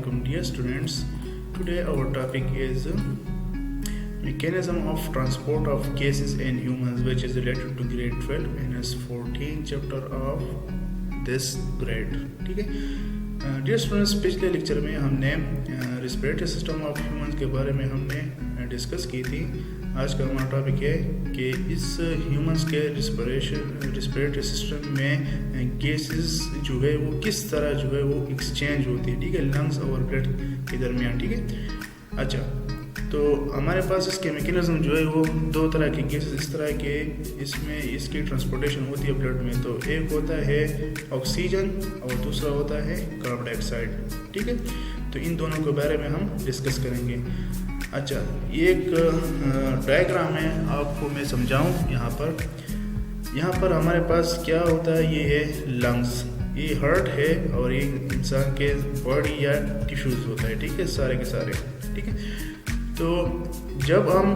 Assalamualaikum dear students. Today our topic is mechanism of transport of gases in humans, which is related to grade 12 and is 14 chapter of this grade. ठीक है dear students, पिछले lecture में हमने respiratory system of humans के बारे में हमने discuss की थी। आज का हमारा टॉपिक है कि इस ह्यूमंस के रिस्पिरेटरी सिस्टम में गैसेस जो है वो किस तरह जो है वो एक्सचेंज होती है, ठीक है, लंग्स और ब्लड के दरमियान, ठीक है। अच्छा, तो हमारे पास इसके मैकेनिज्म जो है वो दो तरह के गैसेस इस तरह के इसमें इसकी ट्रांसपोर्टेशन होती है ब्लड में। तो एक होता है ऑक्सीजन और दूसरा होता है कार्बन डाइऑक्साइड, ठीक है। तो इन दोनों के बारे में हम डिस्कस करेंगे। अच्छा, ये एक डायग्राम है, आपको मैं समझाऊं। यहाँ पर हमारे पास क्या होता है, ये है लंग्स, ये हार्ट है और ये इंसान के बॉडी या टिश्यूज होता है, ठीक है, सारे के सारे, ठीक है। तो जब हम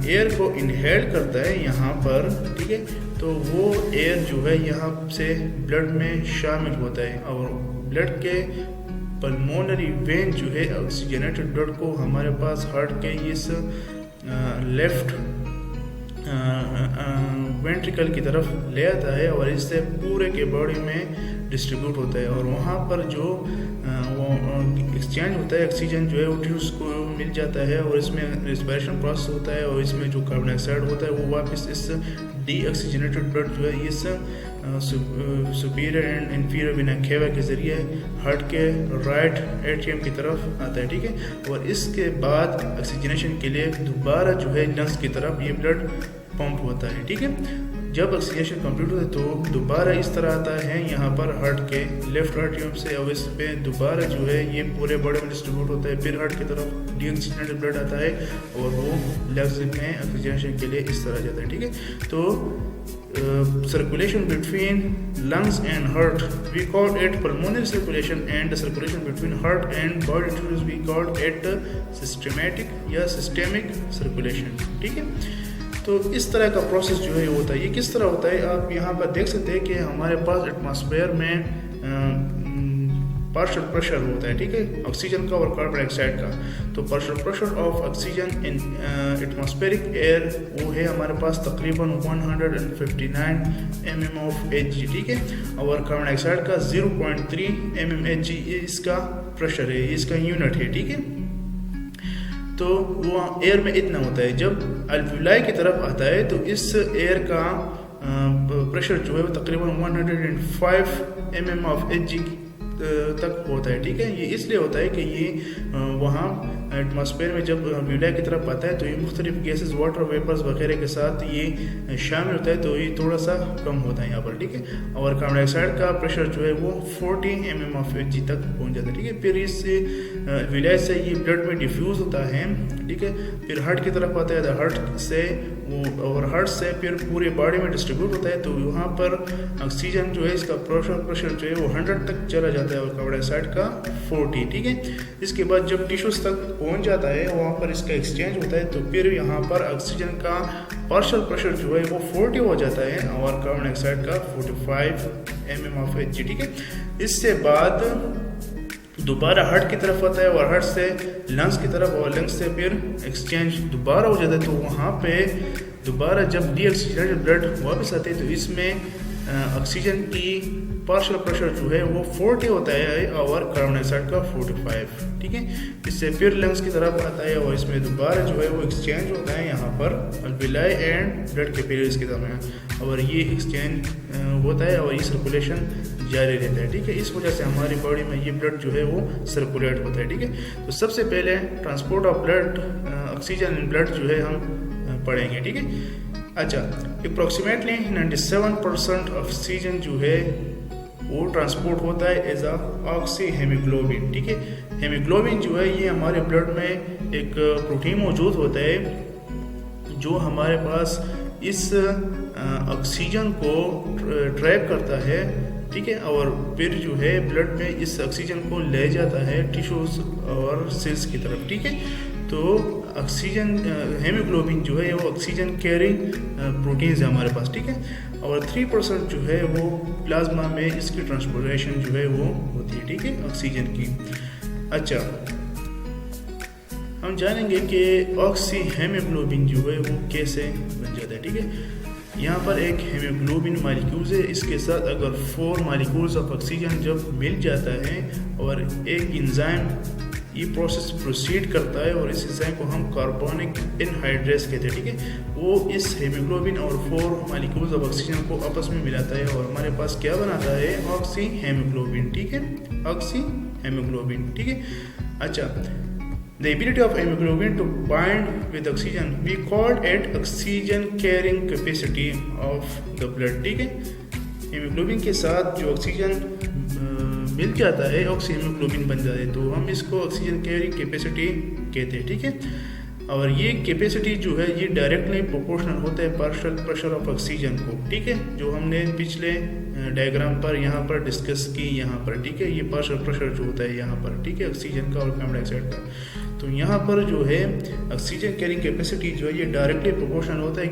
एयर को इनहेल करता है यहाँ पर, ठीक है, तो वो एयर जो है यहाँ से ब्लड में शामिल होता है और ब्लड के पल्मोनरी वेन जो है ऑक्सीजनेटेड ब्लड को हमारे पास हार्ट के इस लेफ्ट वेंट्रिकल की तरफ ले आता है और इससे पूरे के बॉडी में डिस्ट्रीब्यूट होता है। और वहाँ पर जो वो एक्सचेंज होता है, ऑक्सीजन जो है वो टिश्यूज को मिल जाता है और इसमें रिस्पिरेशन प्रोसेस होता है और इसमें जो कार्बन डाइऑक्साइड होता है वो वापस इस डीऑक्सीजनेटेड ब्लड जो है इस superior and inferior vena cava के ज़रिए हार्ट के राइट एट्रियम की तरफ आता है, ठीक है। और इसके बाद ऑक्सीजनेशन के लिए दोबारा जो है लंग्स की तरफ ये ब्लड पंप होता है, ठीक है। जब ऑक्सीजनेशन कंप्लीट होता है तो दोबारा इस तरह आता है यहाँ पर हार्ट के लेफ्ट एट्रियम से और इस पे दोबारा जो है ये पूरे बॉडी में डिस्ट्रीब्यूट होता है। फिर हार्ट की तरफ डीऑक्सीजनेटेड ब्लड आता है और वो लंग्स में ऑक्सीजनेशन के लिए इस तरह जाता है, ठीक है। तो circulation between lungs and heart, we call it pulmonary circulation, and the circulation between heart and body tissues we call it systematic या systemic circulation, ठीक है। तो इस तरह का प्रोसेस जो है होता है। ये किस तरह होता है, आप यहाँ पर देख सकते हैं कि हमारे पास एटमॉस्फेयर में पार्शियल प्रेशर होता है, ठीक है, ऑक्सीजन का और कार्बन डाइऑक्साइड का। तो partial pressure of oxygen in atmospheric air वो है हमारे पास तकरीबन 159 mm ऑफ Hg, ठीक है, और कार्बन डाइऑक्साइड का 0.3 mm Hg इसका प्रेशर है, इसका यूनिट है, ठीक है। तो वो एयर में इतना होता है। जब अल्वियोलाई की तरफ आता है तो इस एयर का प्रेशर जो है वो तकरीबन 105 mm ऑफ Hg तक होता है, ठीक है। ये इसलिए होता है कि ये वहाँ एटमॉस्फेयर में जब अल्वियोलाई की तरफ आता है तो ये मुख्तलिफ गैसेस, वाटर वेपर्स वगैरह के साथ ये शामिल होता है, तो ये थोड़ा सा कम होता है यहाँ पर, ठीक है। और कार्बन डाइऑक्साइड का प्रेशर जो है वो 40 mm ऑफ Hg तक पहुँच जाता है, ठीक है। फिर इस अल्वियोलाई से ये ब्लड में डिफ्यूज़ होता है, ठीक है। फिर हार्ट की तरफ आता है, हार्ट से वो और हार्ट से फिर पूरे बॉडी में डिस्ट्रीब्यूट होता है। तो वहाँ पर ऑक्सीजन जो है इसका प्रेशर जो है वो 100 तक चला जाता है और कार्बन डाइऑक्साइड का 40, ठीक है। इसके बाद जब टिश्यूज तक पहुंच जाता है वहाँ पर इसका एक्सचेंज होता है। तो फिर यहाँ पर ऑक्सीजन का पार्शियल प्रेशर जो है वो 40 हो जाता है और कार्बन डाइऑक्साइड का 45 mm ऑफ Hg, ठीक है। इससे बाद दोबारा हार्ट की तरफ आता है और हार्ट से लंग्स की तरफ और लंग्स से फिर एक्सचेंज दोबारा हो जाता है। तो वहाँ पे दोबारा जब डीऑक्सीजनेटेड ब्लड वापस आते हैं तो इसमें ऑक्सीजन की पार्शियल प्रेशर जो है वो 40 होता है और कार्बन डाइऑक्साइड का 45, ठीक है। इससे फिर लंग्स की तरफ आता है और इसमें दोबारा जो है वो एक्सचेंज होता है यहाँ पर अल्वियोलाई एंड ब्लड कैपिलरीज के दरमियान और ये एक्सचेंज होता है और ये सर्कुलेशन जारी रहता है, ठीक है। इस वजह से हमारी बॉडी में ये ब्लड जो है वो सर्कुलेट होता है, ठीक है। तो सबसे पहले transport of blood, oxygen in blood जो है हम पढ़ेंगे, ठीक है। अच्छा, अप्रॉक्सीमेटली 97% ऑक्सीजन जो है वो ट्रांसपोर्ट होता है एज अ ऑक्सी हेमोग्लोबिन, ठीक है। हेमोग्लोबिन जो है ये हमारे ब्लड में एक प्रोटीन मौजूद होता है जो हमारे पास इस ऑक्सीजन को ट्रैप करता है, ठीक है, और फिर जो है ब्लड में इस ऑक्सीजन को ले जाता है टिश्यूज और सेल्स की तरफ, ठीक है। तो ऑक्सीजन हेमोग्लोबिन जो है वो ऑक्सीजन कैरिंग प्रोटीन्स है हमारे पास, ठीक है। और 3% जो है वो प्लाज्मा में इसकी ट्रांसपोर्टेशन जो है वो होती है, ठीक है, ऑक्सीजन की। अच्छा, हम जानेंगे कि ऑक्सी हेमोग्लोबिन जो है वो कैसे बन जाता है, ठीक है। यहाँ पर एक हेमोग्लोबिन मालिक्यूल्स है, इसके साथ अगर 4 मालिक्यूल्स ऑफ ऑक्सीजन जब मिल जाता है और एक एंजाइम ये प्रोसेस प्रोसीड करता है और इस एंजाइम को हम कार्बोनिक एनहाइड्रेस कहते हैं, ठीक है। वो इस हेमोग्लोबिन और 4 मालिक्यूल्स ऑफ ऑक्सीजन को आपस में मिलाता है और हमारे पास क्या बनाता है, ऑक्सी हेमोग्लोबिन, ठीक है, ऑक्सी हेमोग्लोबिन, ठीक है। अच्छा, the ability of hemoglobin to bind with oxygen we called it oxygen carrying capacity of the blood, ठीक है। हेमोग्लोबिन के साथ जो ऑक्सीजन मिल जाता है ऑक्सी हेमोग्लोबिन बन जाता है, तो हम इसको ऑक्सीजन कैरिंग कैपेसिटी कहते हैं, ठीक है। और ये कैपेसिटी जो है ये डायरेक्टली प्रोपोर्शनल होता है पार्शियल प्रेशर ऑफ ऑक्सीजन को, ठीक है, जो हमने पिछले डायग्राम पर यहाँ पर डिस्कस की यहाँ पर, ठीक है। ये पार्शियल प्रेशर जो होता है यहाँ पर, ठीक है, ऑक्सीजन का और कार्बन डाइऑक्साइड का। तो यहाँ पर जो है ऑक्सीजन कैरिंग कैपेसिटी जो है ये डायरेक्टली प्रोपोर्शनल होता है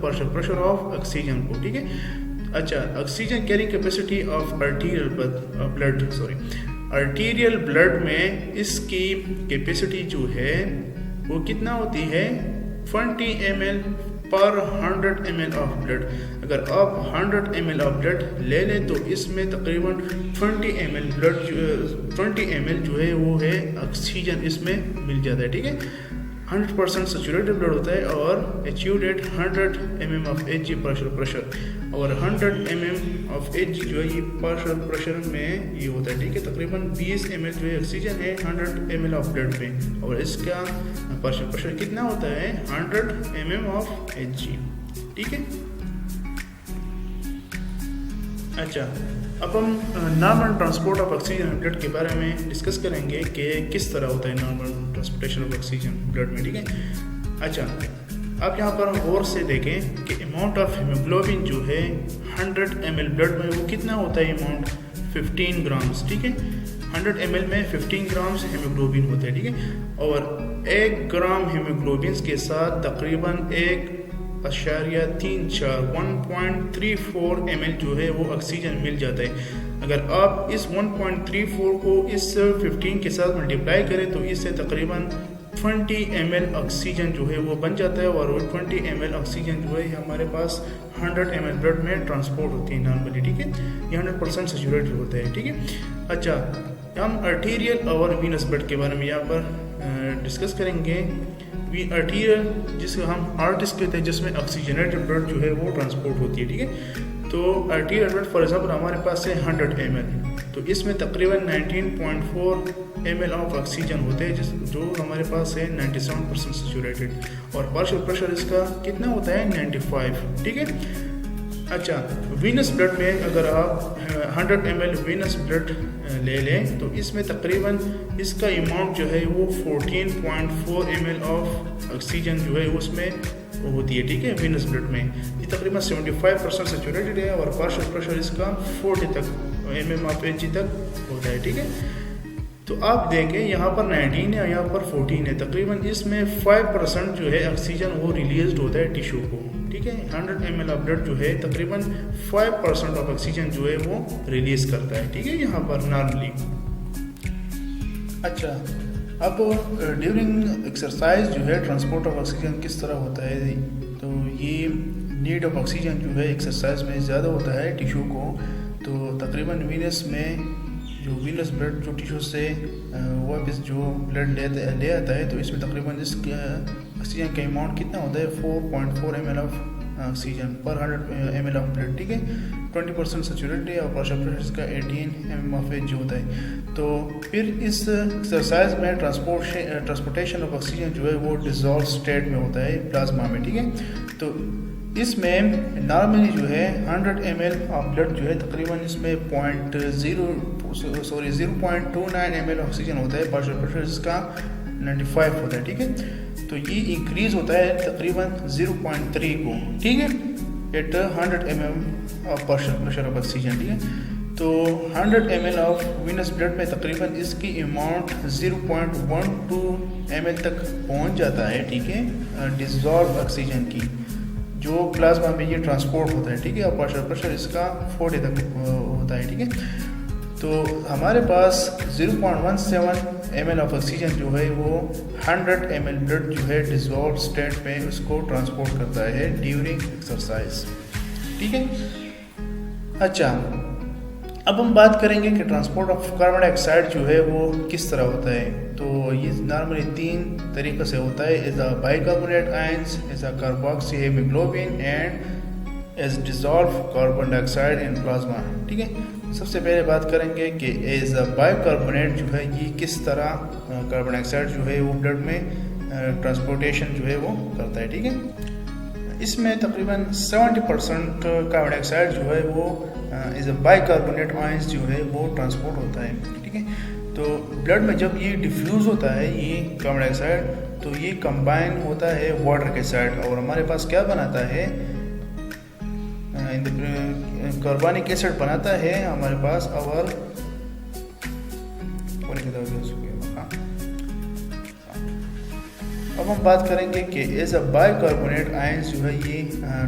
पार्शियल प्रेशर ऑफ ऑक्सीजन को, ठीक है। अच्छा, oxygen carrying capacity of arterial blood में इसकी कैपेसिटी जो है वो कितना होती है, 20 ml पर 100 ml ऑफ ब्लड। अगर आप 100 ml ऑफ ब्लड ले लें तो इसमें तकरीबन 20 ml जो है वो है ऑक्सीजन इसमें मिल जाता है, ठीक है। 100% सैचुरेटेड ब्लड होता है और achieved at 100 mm of Hg partial pressure, और 100 mm ऑफ Hg जो है ये पार्शियल प्रेशर में ये होता है, ठीक है। तकरीबन 20 ml जो है ऑक्सीजन है 100 ml ऑफ ब्लड में, और इसका पार्शियल प्रेशर कितना होता है, 100 mm ऑफ Hg, ठीक है। अच्छा, अब हम normal transport of oxygen blood के बारे में डिस्कस करेंगे कि किस तरह होता है normal transportation of oxygen blood में, ठीक है। अच्छा, आप यहाँ पर गौर से देखें कि अमाउंट ऑफ हीमोग्लोबिन जो है 100 ml ब्लड में वो कितना होता है, अमाउंट 15 ग्राम्स, ठीक है। 100 ml में 15 ग्राम्स हीमोग्लोबिन होता है, ठीक है। और 1 ग्राम हीमोग्लोबिन के साथ तकरीबन 1.34 ml जो है वो ऑक्सीजन मिल जाता है। अगर आप इस 1.34 को इस 15 के साथ मल्टीप्लाई करें तो इससे तकरीबन 20 ml ऑक्सीजन जो है वो बन जाता है, और वो 20 ml ऑक्सीजन जो है हमारे पास 100 ml ब्लड में ट्रांसपोर्ट होती है नॉर्मली, ठीक है। ये 100% सैचुरेटेड होता है, ठीक है। अच्छा, हम आर्टीरियल और वीनस ब्लड के बारे में यहाँ पर डिस्कस करेंगे। आर्टीरियल जिसे हम हार्ट कहते हैं, जिसमें ऑक्सीजनेटेड ब्लड जो है वो ट्रांसपोर्ट होती है, ठीक है। तो आर्टीरियल ब्लड फॉर एग्जाम्पल हमारे पास है 100 ml, तो इसमें तकरीबन 19.4 ml ऑफ ऑक्सीजन होते हैं जो हमारे पास है 97% सैचुरेटेड, और पार्शियल प्रेशर इसका कितना होता है, 95, ठीक है। अच्छा, वीनस ब्लड में अगर आप 100 ml वीनस ब्लड ले लें तो इसमें तकरीबन इसका अमाउंट जो है वो 14.4 ml ऑफ ऑक्सीजन जो है उसमें होती है, ठीक है, वीनस ब्लड में। ये तकरीबन 75% सैचुरेटेड है, और पार्शियल प्रेशर इसका 40 तक mm ऑफ Hg तक होता है, ठीक है। तो आप देखें यहाँ पर 19 है, यहाँ पर 14 है, तकरीबन इसमें 5% जो है ऑक्सीजन वो रिलीज होता है टिश्यू को, ठीक है। 100 ml ऑफ ब्लड जो है तकरीबन 5% ऑफ ऑक्सीजन जो है वो रिलीज करता है, ठीक है, यहाँ पर नॉर्मली। अच्छा, अब ड्यूरिंग एक्सरसाइज जो है ट्रांसपोर्ट ऑफ ऑक्सीजन किस तरह होता है, तो ये नीड ऑफ ऑक्सीजन जो है एक्सरसाइज में ज़्यादा होता है टिश्यू को, तो तकरीबन वीनस में जो वीनस ब्लड जो टिश्यू से वापस जो ब्लड ले आता है, तो इसमें तकरीबन इसका ऑक्सीजन का अमाउंट कितना होता है, 4.4 ml ऑफ ऑक्सीजन पर 100 ml ऑफ ब्लड, ठीक है। 20% सैचुरेटेड है, और पार्शियल प्रेशर इसका 18 mm ऑफ Hg होता है। तो फिर इस एक्सरसाइज में ट्रांसपोर्टेशन ऑफ ऑक्सीजन जो है वो डिजॉल्व स्टेट में होता है प्लाज्मा में, ठीक है। तो इसमें नॉर्मली जो है 100 ml ऑफ ब्लड जो है तकरीबन इसमें 0.29 ml ऑक्सीजन होता है, पार्शियल प्रेशर इसका 95 होता है, ठीक है। तो ये इंक्रीज होता है तकरीबन 0.3 को, ठीक है, at 100 mm of partial pressure of oxygen, ठीक है। तो 100 ml ऑफ वीनस ब्लड में तकरीबन इसकी अमाउंट 0.12 ml तक पहुंच जाता है, ठीक है, डिसॉल्व ऑक्सीजन की, जो प्लाज्मा में ये ट्रांसपोर्ट होता है, ठीक है, और प्रेशर इसका 40 तक होता है, ठीक है। तो हमारे पास 0.17 ml ऑफ ऑक्सीजन जो है वो 100 ml ब्लड जो है डिसॉल्व स्टेट में उसको ट्रांसपोर्ट करता है ड्यूरिंग एक्सरसाइज, ठीक है। अच्छा, अब हम बात करेंगे कि ट्रांसपोर्ट ऑफ कार्बन डाइऑक्साइड जो है वो किस तरह होता है। तो ये नॉर्मली 3 तरीक़े से होता है, as a bicarbonate ions, as a carboxy haemoglobin and as dissolve carbon dioxide in plasma, ठीक है। सबसे पहले बात करेंगे कि एज अ बाइकार्बोनेट जो है ये किस तरह कार्बन डाइऑक्साइड जो है वो ब्लड में ट्रांसपोर्टेशन जो है वो करता है, ठीक है। इसमें तकरीबन 70% कार्बन डाइऑक्साइड जो है वो एज अ बाइकार्बोनेट आयंस जो है वो ट्रांसपोर्ट होता है, ठीक है। तो ब्लड में जब ये डिफ्यूज़ होता है ये कार्बन डाइऑक्साइड, तो ये कंबाइन होता है वाटर के साथ और हमारे पास क्या बनाता है, कार्बनिक एसिड बनाता है हमारे पास। और अब हम बात करेंगे कि एज अ बाइकार्बोनेट आयंस जो है ये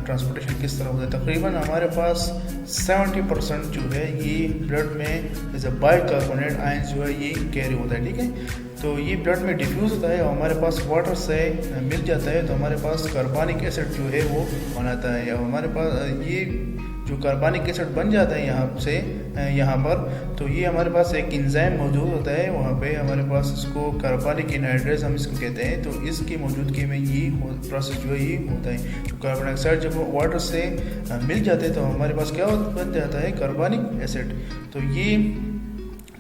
ट्रांसपोर्टेशन किस तरह होता है। तकरीबन हमारे पास 70% जो है ये ब्लड में एज अ बाइकार्बोनेट आयंस जो है ये कैरी होता है, ठीक है। तो ये ब्लड में डिफ्यूज़ होता है और हमारे पास वाटर से मिल जाता है, तो हमारे पास कार्बनिक एसिड जो है वो बनाता है। और हमारे पास ये जो कार्बनिक एसिड बन जाता है यहाँ पर, तो ये हमारे पास एक एंजाइम मौजूद होता है, वहाँ पे हमारे पास इसको कार्बनिक एनहाइड्रेज हम इसको कहते हैं। तो इसकी मौजूदगी में ये प्रोसेस जो है ये होता है। तो कार्बन डाइऑक्साइड जब वाटर से मिल जाते हैं तो हमारे पास क्या बन जाता है, कार्बनिक एसिड। तो ये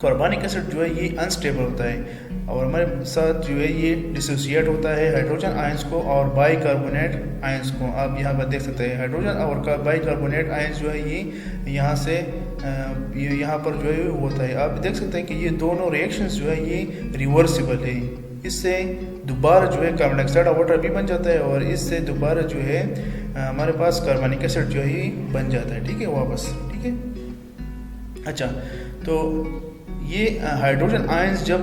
कार्बनिक एसिड जो है ये अनस्टेबल होता है और हमारे साथ जो है ये डिसोसिएट होता है हाइड्रोजन आयंस को और बाइकार्बोनेट आयंस को। आप यहाँ पर देख सकते हैं हाइड्रोजन और बाइकार्बोनेट आयंस जो है ये यहाँ से यहाँ पर जो है होता है। आप देख सकते हैं कि ये दोनों रिएक्शंस जो है ये रिवर्सिबल है। इससे दोबारा जो है कार्बन डाइऑक्साइड और वाटर भी बन जाता है और इससे दोबारा जो है हमारे पास कार्बनिक एसिड जो है ये बन जाता है, ठीक है, वापस, ठीक है। अच्छा, तो ये हाइड्रोजन आयंस जब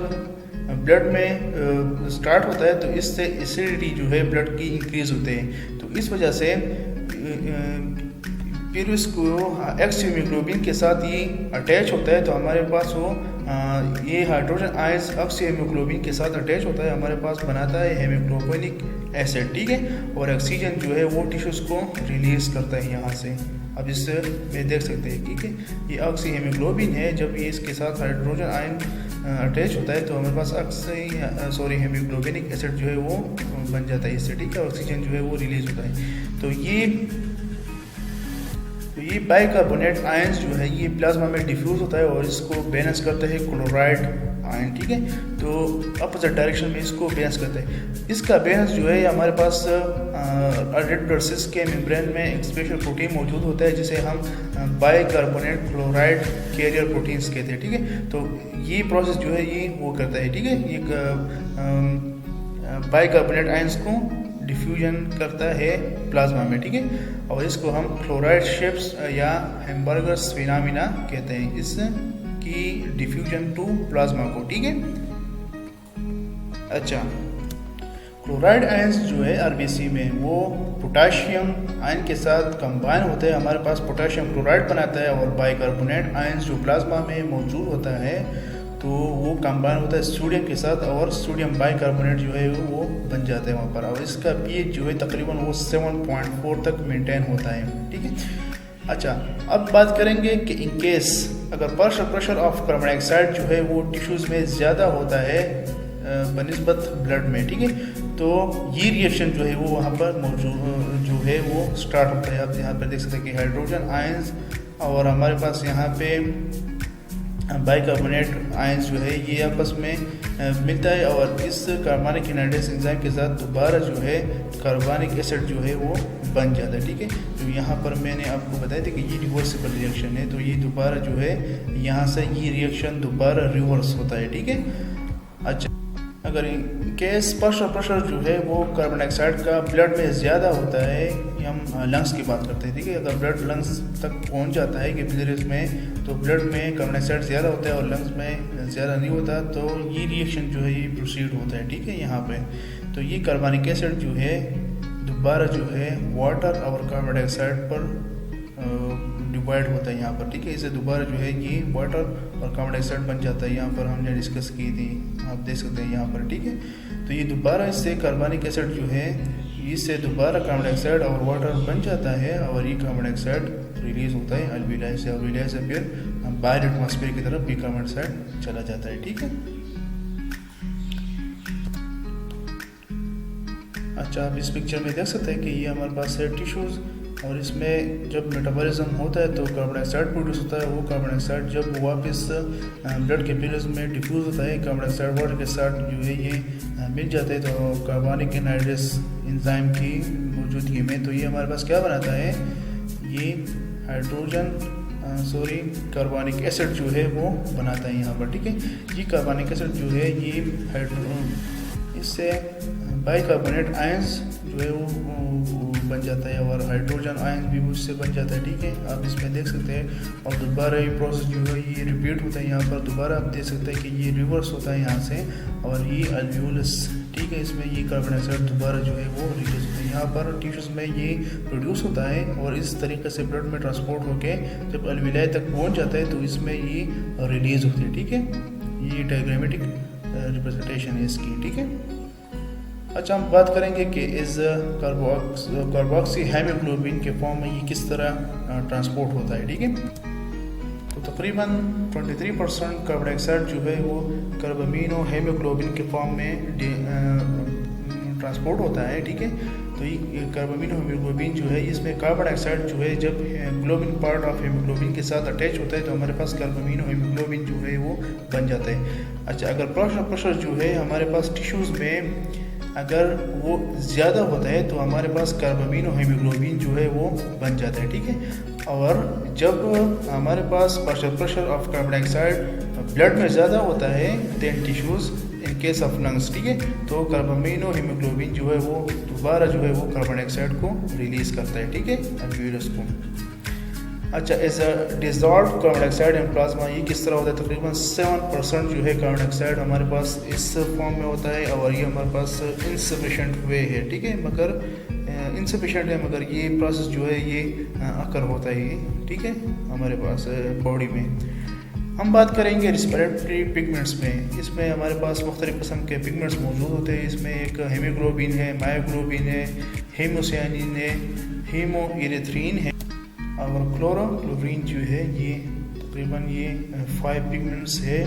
ब्लड में स्टार्ट होता है तो इससे एसिडिटी जो है ब्लड की इंक्रीज होते हैं। तो इस वजह से फिर इसको एक्स हीमोग्लोबिन के साथ ये अटैच होता है। तो हमारे पास वो ये हाइड्रोजन आयंस एक्स हीमोग्लोबिन के साथ अटैच होता है, हमारे पास बनाता है हीमोग्लोबिनिक एसिड, ठीक है। और ऑक्सीजन जो है वो टिश्यूज को रिलीज करता है यहाँ से। अब इससे में देख सकते हैं, ठीक है, ये ऑक्सी हीमोग्लोबिन है। जब ये इसके साथ हाइड्रोजन आयन अटैच होता है तो हमारे पास हीमोग्लोबिनिक एसिड जो है वो बन जाता है इससे, ठीक है। ऑक्सीजन जो है वो रिलीज होता है। तो ये बाइकार्बोनेट आयंस जो है ये प्लाज्मा में डिफ्यूज होता है और इसको बैलेंस करता है क्लोराइड आयन, ठीक है। तो अपोजिट डायरेक्शन में इसको बैलेंस करता है। इसका बैलेंस जो है हमारे पास रेड ब्लड सेल्स के मेम्ब्रेन में एक स्पेशल प्रोटीन मौजूद होता है जिसे हम बाइकार्बोनेट क्लोराइड कैरियर प्रोटीन्स कहते हैं, ठीक है। तो ये प्रोसेस जो है ये वो करता है, ठीक है, ये बाइकार्बोनेट आयंस को डिफ्यूजन करता है प्लाज्मा में, ठीक है। और इसको हम क्लोराइड शिप्स या हैम्बर्गर्स फिनोमेना कहते हैं, इसकी डिफ्यूजन टू प्लाज्मा को, ठीक है। अच्छा, क्लोराइड आयंस जो है आरबीसी में वो पोटाशियम आयन के साथ कंबाइन होते हैं, हमारे पास पोटाशियम क्लोराइड बनाता है। और बाइकार्बोनेट आयंस जो प्लाज्मा में मौजूद होता है तो वो कंबाइन होता है सोडियम के साथ और सोडियम बाइकार्बोनेट जो है वो बन जाता है वहाँ पर। और इसका पीएच जो है तकरीबन वो 7.4 तक मेंटेन होता है, ठीक है। अच्छा, अब बात करेंगे कि इन केस अगर प्रेशर ऑफ कार्बन डाइऑक्साइड जो है वो टिश्यूज़ में ज़्यादा होता है बनिस्बत ब्लड में, ठीक है, तो ये रिएक्शन जो है वो वहाँ पर मौजूद जो है वो स्टार्ट होता है। आप यहाँ पर देख सकते हैं कि हाइड्रोजन आयंस और हमारे पास यहाँ पे बाइकार्बोनेट आयंस जो है ये आपस में मिलता है और इस कार्बनिक एनहाइड्रेज एंजाइम के साथ दोबारा जो है कार्बनिक एसिड जो है वो बन जाता है, ठीक है। तो यहाँ पर मैंने आपको बताया था कि ये रिवर्सिबल रिएक्शन है, तो ये दोबारा जो है यहाँ से ये रिएक्शन दोबारा रिवर्स होता है, ठीक है। अच्छा, अगर केस प्रेशर जो है वो कार्बन डाइऑक्साइड का ब्लड में ज़्यादा होता है, हम लंग्स की बात करते हैं, ठीक है। अगर ब्लड लंग्स तक पहुंच जाता है कैपिलरीज में तो ब्लड में कार्बन डाइऑक्साइड ज़्यादा होता है और लंग्स में ज़्यादा नहीं होता, तो ये रिएक्शन जो है ये प्रोसीड होता है, ठीक है। यहाँ पे तो ये कार्बनिक एसिड जो है दोबारा जो है वाटर और कार्बन डाइऑक्साइड पर डिवाइड होता है यहाँ पर, ठीक है। इसे दोबारा जो है ये वाटर और कार्बन डाइऑक्साइड बन जाता है, यहाँ पर हमने डिस्कस की थी, आप देख सकते हैं यहाँ पर, ठीक है। तो ये दोबारा इससे कार्बनिक एसिड जो है इससे दोबारा कार्बन डाइऑक्साइड और वाटर बन जाता है और ये कार्बन डाइऑक्साइड रिलीज होता है अल्विलाई से, अल्विलाई से फिर बाहर एटमॉस्फेयर की तरफ भी कार्बन डाइऑक्साइड चला जाता है, ठीक है। अच्छा, आप इस पिक्चर में देख सकते हैं कि ये हमारे पास है टिश्यूज़ और इसमें जब मेटाबॉलिज्म होता है तो कार्बन डाइऑक्साइड प्रोड्यूस होता है। वो कार्बन डाइऑक्साइड जब वापस ब्लड कैपिलरीज में डिफ्यूज़ होता है, कार्बन डाइऑक्साइड वाटर के साथ जो है ये मिल जाते हैं तो कार्बनिक एनहाइड्रेस एंजाइम की मौजूदगी में, तो ये हमारे पास क्या बनाता है, ये कार्बनिक एसिड जो है वो बनाता है यहाँ पर, ठीक है। ये कार्बनिक एसिड जो है ये इससे बाइकार्बोनेट आयंस जो है वो बन जाता है और हाइड्रोजन आयंस भी उससे बन जाता है, ठीक है। आप इसमें देख सकते हैं और दोबारा ये प्रोसेस जो है ये रिपीट होता है यहाँ पर, दोबारा आप देख सकते हैं कि ये रिवर्स होता है यहाँ से और ये अल्वियोलस, ठीक है। इसमें ये कार्बन डाइऑक्साइड दोबारा जो है वो रिलीज होता है, यहाँ पर टिश्यूज में ये प्रोड्यूस होता है और इस तरीके से ब्लड में ट्रांसपोर्ट होके जब अल्विलाई तक पहुँच जाता है तो इसमें ये रिलीज होती है, ठीक है। ये डायग्रामेटिक रिप्रेजेंटेशन है इसकी, ठीक है। अच्छा, हम बात करेंगे कि इस कार्बोक्सी हेमोग्लोबिन के फॉर्म में ये किस तरह ट्रांसपोर्ट होता है, ठीक है। तो तकरीबन 23% कार्बन डाइऑक्साइड जो है वो कार्बामिनो हेमोग्लोबिन के फॉर्म में ट्रांसपोर्ट होता है, ठीक है। तो ये कार्बामिनो हेमोग्लोबिन जो है इसमें कार्बन डाइऑक्साइड जो है जब ग्लोबिन पार्ट ऑफ हेमोग्लोबिन के साथ अटैच होता है तो हमारे पास कार्बामिनो हेमोग्लोबिन जो है वो बन जाता है। अच्छा, अगर प्रेशर जो है हमारे पास टिश्यूज़ में अगर वो ज़्यादा होता है तो हमारे पास कार्बामिनो हेमोग्लोबिन जो है वो बन जाता है, ठीक है। और जब हमारे पास pressure of carbon dioxide blood में ज़्यादा होता है then tissues in case of lungs, ठीक है, तो कार्बामिनो हेमोग्लोबिन जो है वो दोबारा जो है वो कार्बन डाइऑक्साइड को रिलीज़ करता है, ठीक है, अल्वियोलस को। अच्छा, as a dissolve carbon dioxide in plasma ये किस तरह होता है, तकरीबन 7% जो है कार्बन डाइऑक्साइड हमारे पास इस फॉर्म में होता है और ये हमारे पास इनसफिशेंट वे है, ठीक है, मगर इनसफिशेंट है मगर ये प्रोसेस जो है ये अकर होता है, ठीक है, हमारे पास बॉडी में। हम बात करेंगे रिस्पिरेटरी पिगमेंट्स में, इसमें हमारे पास मुख्तलिफ़ किस्म के पिगमेंट्स मौजूद होते हैं। इसमें एक हीमोग्लोबिन है, मायोग्लोबिन है, हीमोसियानिन है, हीमोइरेथ्रिन है और क्लोरोफ्लोरीन जो है ये तकरीबन ये 5 पिगमेंट्स है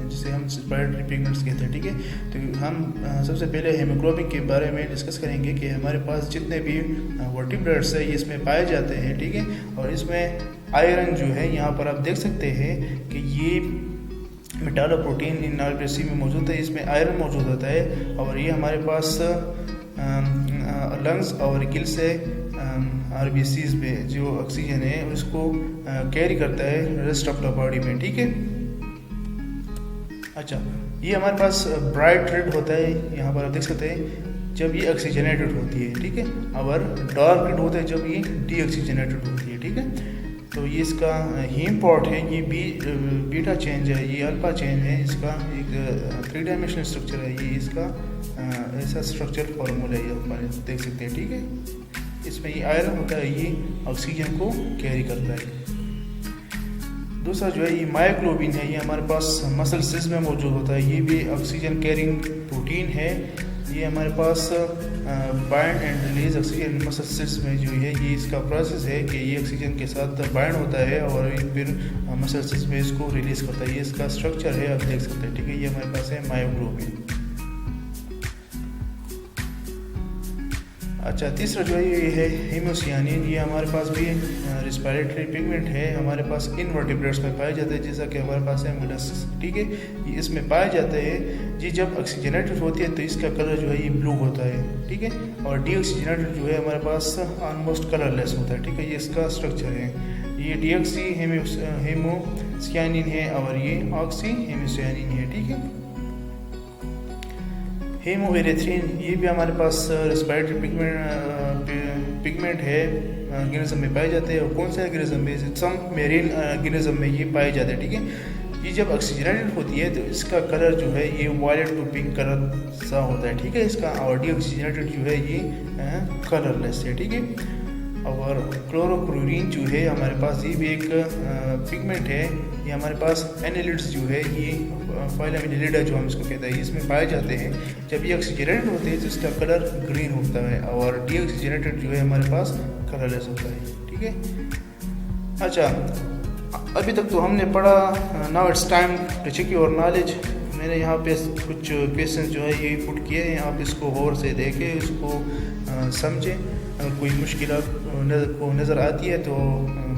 जिसे हम रिस्पिरेटरी पिगमेंट्स कहते हैं, ठीक है। तो हम सबसे पहले हीमोग्लोबिन के बारे में डिस्कस करेंगे कि हमारे पास जितने भी वर्टिब्रेट्स है ये इसमें पाए जाते हैं, ठीक है। और इसमें आयरन जो है यहाँ पर आप देख सकते हैं कि ये मेटालोप्रोटीन इन नार्कोलेसी में मौजूद है, इसमें आयरन मौजूद होता है और ये हमारे पास लंग्स और गिल से आरबीसीज में जो ऑक्सीजन है उसको कैरी करता है रेस्ट ऑफ द बॉडी में, ठीक है। अच्छा, ये हमारे पास ब्राइट रेड होता है, यहाँ पर आप देख सकते हैं जब ये ऑक्सीजनेटेड होती है, ठीक है, और डार्क रेड होता है जब ये डीऑक्सीजनेटेड होती है, ठीक है। तो ये इसका हीम पॉट है, ये बीटा चेंज है, ये अल्फा चेंज है, इसका एक 3 डायमेंशनल स्ट्रक्चर है, ये इसका ऐसा स्ट्रक्चर फॉर्मूला है, आप देख सकते हैं, ठीक है। इसमें ये आयरन होता है, ये ऑक्सीजन को कैरी करता है। दूसरा जो है ये मायोग्लोबिन है, ये हमारे पास मसल सेल्स में मौजूद होता है, ये भी ऑक्सीजन कैरिंग प्रोटीन है। ये हमारे पास bind and release oxygen muscle cells में जो है ये इसका प्रोसेस है कि ये ऑक्सीजन के साथ बाइंड होता है और फिर मसल सेल्स में इसको रिलीज करता है, ये इसका स्ट्रक्चर है, आप देख सकते हैं, ठीक है। ये हमारे पास है मायोग्लोबिन। अच्छा, तीसरा जो है ये है हीमोसियानिन, ये हमारे पास भी रिस्पिरेटरी पिगमेंट है, हमारे पास इनवर्टिब्रेट्स में पाए जाते हैं, जैसा कि हमारे पास है मोलस्क, ठीक है, ये इसमें पाए जाते हैं। जी जब ऑक्सीजनेटेड होती है तो इसका कलर जो है ये ब्लू होता है, ठीक है, और डीऑक्सीजनेटेड जो है हमारे पास ऑलमोस्ट कलरलेस होता है, ठीक है, ये इसका स्ट्रक्चर है। ये डीऑक्सी हेमोसियानिन है और ये ऑक्सी हेमोसियानिन है, ठीक है। हीमोएरिथ्रिन, ये भी हमारे पास रेस्पिरेटरी पिगमेंट है, ऑर्गेनिज्म में पाए जाते हैं। और कौन से ऑर्गेनिज्म में? सम मेरीन ऑर्गेनिज्म में ये पाए जाते हैं, ठीक है। ये जब ऑक्सीजनेटेड होती है तो इसका कलर जो है ये वायलेट टू पिंक कलर सा होता है, ठीक है इसका। और डीऑक्सीजनेटेड जो है ये कलरलेस है, ठीक है। और क्लोरोक्लोरीन जो है हमारे पास, ये भी एक पिगमेंट है। ये हमारे पास एनालिड्स जो है, ये फाइलम एनालिडा जो हम इसको कहते हैं, इसमें पाए जाते हैं। जब ये ऑक्सीजनेटेड होते हैं तो इसका कलर ग्रीन होता है, और डीऑक्सीजनेटेड जो है हमारे पास कलरलेस होता है, ठीक है। अच्छा, अभी तक तो हमने पढ़ा। Now it's time to check your knowledge. मैंने यहाँ पे कुछ क्वेश्चन जो है ये पुट किए हैं, आप इसको गौर से देखें, इसको समझें। अगर कोई मुश्किल को नज़र आती है तो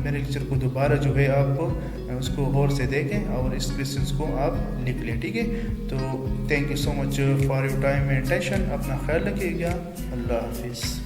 मेरे लेक्चर को दोबारा जो है आप उसको गौर से देखें और इस क्वेश्चन को आप लिख लें, ठीक है। तो thank you so much for your time and attention. अपना ख्याल रखिएगा। अल्लाह हाफिज़।